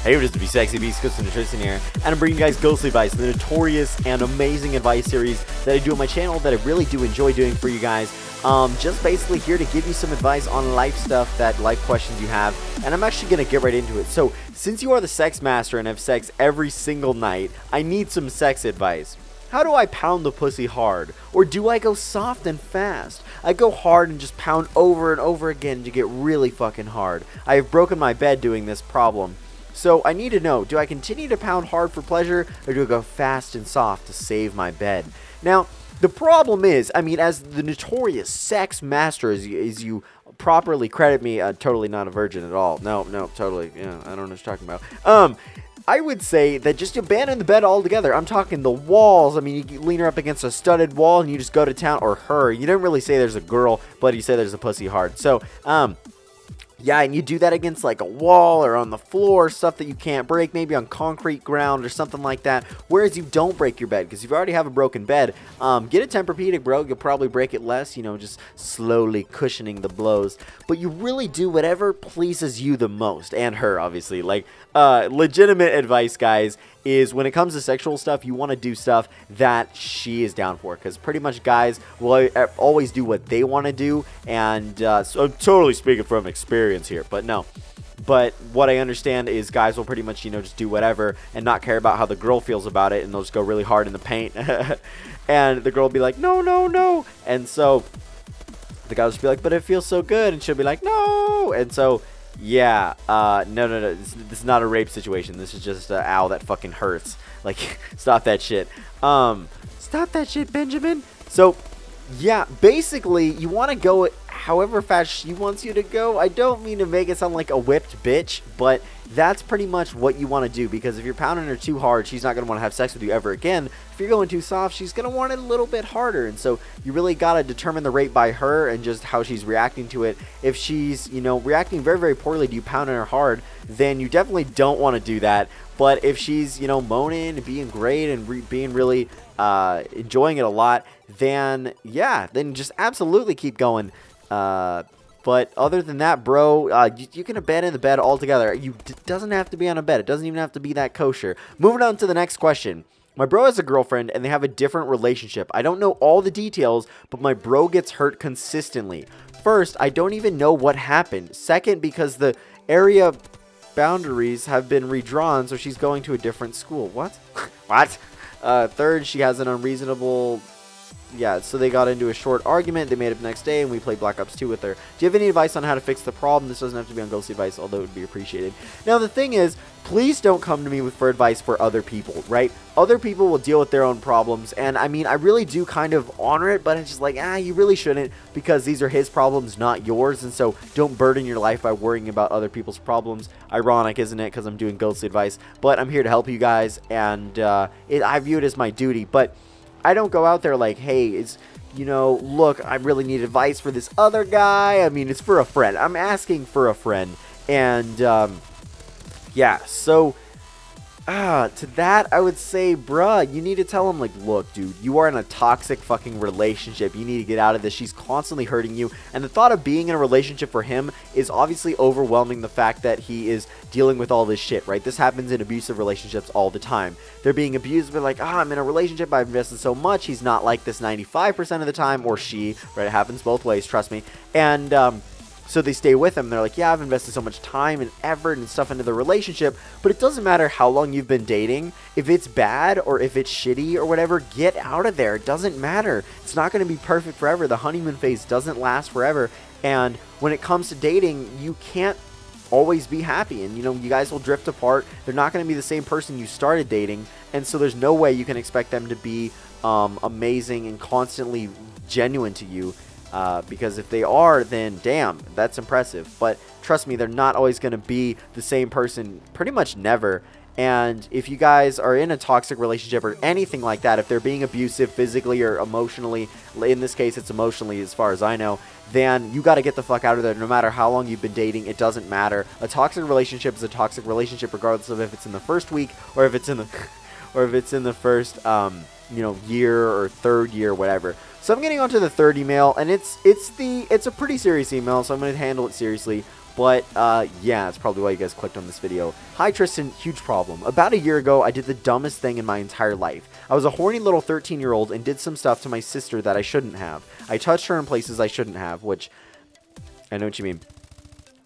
Hey, what is the Be Sexy Beast, Tristan here, and I'm bringing you guys ghostly advice, the notorious and amazing advice series that I do on my channel that I really do enjoy doing for you guys. Just basically here to give you some advice on life stuff, life questions you have, and I'm actually going to get right into it. So, since you are the sex master and have sex every single night, I need some sex advice. How do I pound the pussy hard? Or do I go soft and fast? I go hard and just pound over and over again to get really fucking hard. I have broken my bed doing this problem. So I need to know, do I continue to pound hard for pleasure, or do I go fast and soft to save my bed? Now, the problem is, I mean, as the notorious sex master, as you properly credit me, totally not a virgin at all. No, totally, yeah, I don't know what you're talking about. I would say that just abandon the bed altogether. I'm talking the walls. I mean, you lean her up against a studded wall and you just go to town, or her. You don't really say there's a girl, but you say there's a pussy hard. So, yeah, and you do that against like a wall or on the floor, stuff that you can't break, maybe on concrete ground or something like that. Whereas you don't break your bed, because if you already have a broken bed, get a Tempur-Pedic, bro. You'll probably break it less, you know, just slowly cushioning the blows. But you really do whatever pleases you the most, and her, obviously. Like, legitimate advice, guys, is when it comes to sexual stuff, you want to do stuff that she is down for, because pretty much guys will always do what they want to do, and so I'm totally speaking from experience here, but no. But what I understand is guys will pretty much, you know, just do whatever and not care about how the girl feels about it, and they'll just go really hard in the paint, and the girl will be like, no, and so the guy will just be like, but it feels so good, and she'll be like, no, and so yeah, no, this is not a rape situation. This is just ow, that fucking hurts. Like, stop that shit. Stop that shit, Benjamin. So, yeah, basically, you want to go however fast she wants you to go. I don't mean to make it sound like a whipped bitch, but that's pretty much what you want to do, because if you're pounding her too hard, she's not going to want to have sex with you ever again. If you're going too soft, she's going to want it a little bit harder, and so you really got to determine the rate by her and just how she's reacting to it. If she's, you know, reacting very, very poorly to you pounding her hard, then you definitely don't want to do that. But if she's, you know, moaning and being great and being really enjoying it a lot, then yeah, then just absolutely keep going. But other than that, bro, you can abandon the bed altogether. It doesn't have to be on a bed. It doesn't even have to be that kosher. Moving on to the next question. My bro has a girlfriend, and they have a different relationship. I don't know all the details, but my bro gets hurt consistently. First, I don't even know what happened. Second, because the area boundaries have been redrawn, so she's going to a different school. What? What? Third, she has an unreasonable... Yeah, so they got into a short argument. They made up the next day, and we played Black Ops 2 with her. Do you have any advice on how to fix the problem? This doesn't have to be on ghosty advice, although it would be appreciated. Now, the thing is, please don't come to me for advice for other people, right? Other people will deal with their own problems, and I mean, I really do kind of honor it, but it's just like, you really shouldn't, because these are his problems, not yours, and so don't burden your life by worrying about other people's problems. Ironic, isn't it? Because I'm doing ghostly advice, but I'm here to help you guys, and I view it as my duty, but I don't go out there like, hey, you know, look, I really need advice for this other guy. I mean, it's for a friend. I'm asking for a friend. And, yeah, so, to that, I would say, bruh, you need to tell him, like, look, dude, you are in a toxic fucking relationship. You need to get out of this. She's constantly hurting you. And the thought of being in a relationship for him is obviously overwhelming the fact that he is dealing with all this shit, right? This happens in abusive relationships all the time. They're being abused, but like, I'm in a relationship, I've invested so much. He's not like this 95% of the time, or she, right? It happens both ways, trust me. And, so they stay with him. They're like, yeah, I've invested so much time and effort and stuff into the relationship, but it doesn't matter how long you've been dating. If it's bad or if it's shitty or whatever, get out of there. It doesn't matter. It's not going to be perfect forever. The honeymoon phase doesn't last forever. And when it comes to dating, you can't always be happy. And, you know, you guys will drift apart. They're not going to be the same person you started dating. And so there's no way you can expect them to be amazing and constantly genuine to you. Because if they are, then damn, that's impressive. But trust me, they're not always going to be the same person, pretty much never. And if you guys are in a toxic relationship or anything like that, if they're being abusive physically or emotionally, in this case it's emotionally as far as I know, then you got to get the fuck out of there. No matter how long you've been dating, it doesn't matter. A toxic relationship is a toxic relationship regardless of if it's in the first week or if it's in the first you know, year or third year, whatever. So I'm getting onto the third email, and it's a pretty serious email, so I'm going to handle it seriously. But, yeah, that's probably why you guys clicked on this video. Hi, Tristan. Huge problem. About a year ago, I did the dumbest thing in my entire life. I was a horny little 13-year-old and did some stuff to my sister that I shouldn't have. I touched her in places I shouldn't have, which, I know what you mean.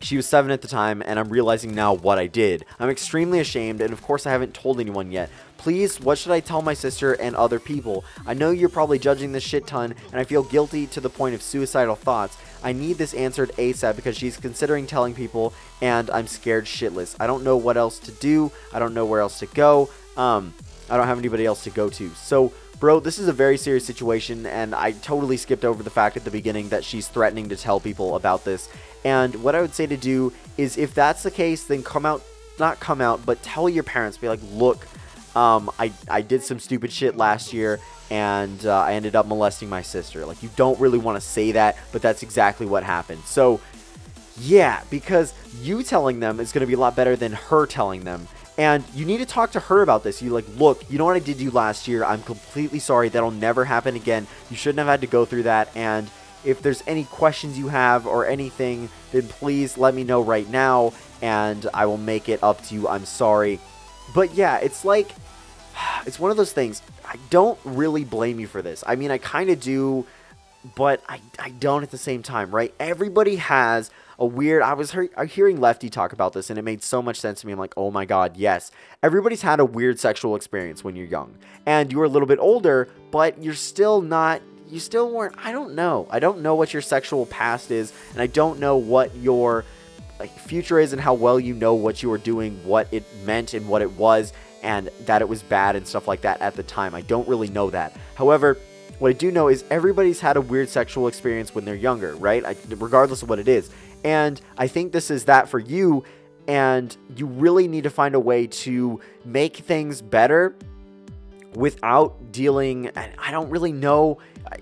She was 7 at the time, and I'm realizing now what I did. I'm extremely ashamed, and of course I haven't told anyone yet. Please, what should I tell my sister and other people? I know you're probably judging this shit ton, and I feel guilty to the point of suicidal thoughts. I need this answered ASAP because she's considering telling people, and I'm scared shitless. I don't know what else to do. I don't know where else to go. I don't have anybody else to go to. So, bro, this is a very serious situation, and I totally skipped over the fact at the beginning that she's threatening to tell people about this. And what I would say to do is, if that's the case, then not come out, but tell your parents. Be like, look, I did some stupid shit last year, and I ended up molesting my sister. Like, you don't really want to say that, but that's exactly what happened. So, yeah, because you telling them is going to be a lot better than her telling them. And you need to talk to her about this. You like, look, you know what I did to you last year? I'm completely sorry. That'll never happen again. You shouldn't have had to go through that. And if there's any questions you have or anything, then please let me know right now, and I will make it up to you. I'm sorry. But yeah, it's like, it's one of those things. I don't really blame you for this. I mean, I kind of do, but I don't at the same time, right? Everybody has a weird, I was hearing Lefty talk about this, and it made so much sense to me. I'm like, oh my god, yes. Everybody's had a weird sexual experience when you're young, and you're a little bit older, but you're still not, you still weren't, I don't know. I don't know what your sexual past is, and I don't know what your future is and how well you know what you were doing, what it meant and what it was, and that it was bad and stuff like that at the time. I don't really know that. However, what I do know is everybody's had a weird sexual experience when they're younger, right? Regardless of what it is. And I think this is that for you, and you really need to find a way to make things better without dealing, I don't really know,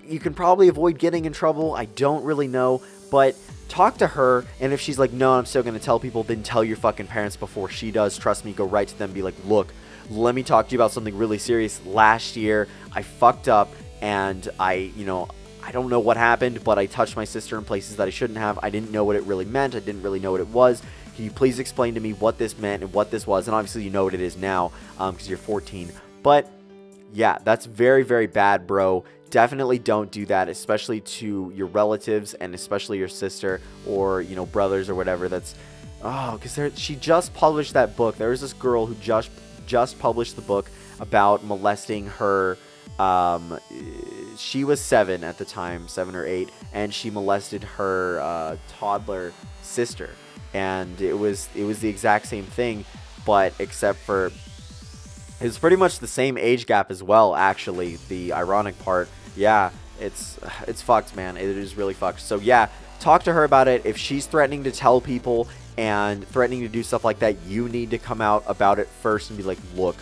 you can probably avoid getting in trouble, I don't really know, but talk to her, and if she's like, no, I'm still going to tell people, then tell your fucking parents before she does. Trust me, go right to them, be like, look, let me talk to you about something really serious. Last year, I fucked up, and I don't know what happened, but I touched my sister in places that I shouldn't have. I didn't know what it really meant. I didn't really know what it was. Can you please explain to me what this meant and what this was? And obviously you know what it is now, because you're 14. But yeah, that's very, very bad, bro. Definitely don't do that, especially to your relatives and especially your sister or, you know, brothers or whatever. That's, oh, because she just published that book. There was this girl who just published the book about molesting her. She was 7 at the time, 7 or 8, and she molested her toddler sister. And it was the exact same thing, but except for it's pretty much the same age gap as well, actually. The ironic part, yeah, it's fucked, man. It is really fucked. So yeah, talk to her about it. If she's threatening to tell people and threatening to do stuff like that, you need to come out about it first and be like, look,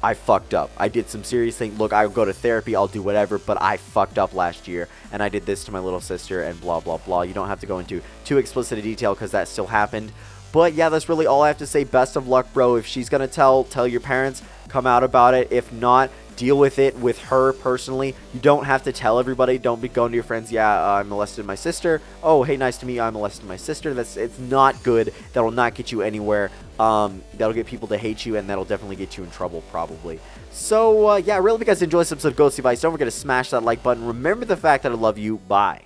I fucked up. I did some serious things. Look, I'll go to therapy, I'll do whatever, but I fucked up last year, and I did this to my little sister, and blah, blah, blah. You don't have to go into too explicit a detail because that still happened. But yeah, that's really all I have to say. Best of luck, bro. If she's going to tell your parents, come out about it. If not, deal with it with her personally. You don't have to tell everybody. Don't be going to your friends, yeah, I molested my sister. Oh, hey, nice to meet you, I molested my sister. It's not good. That'll not get you anywhere. That'll get people to hate you, and that'll definitely get you in trouble, probably. So, yeah, I really hope you guys enjoyed this episode of Ghostly Vice. Don't forget to smash that like button. Remember the fact that I love you. Bye.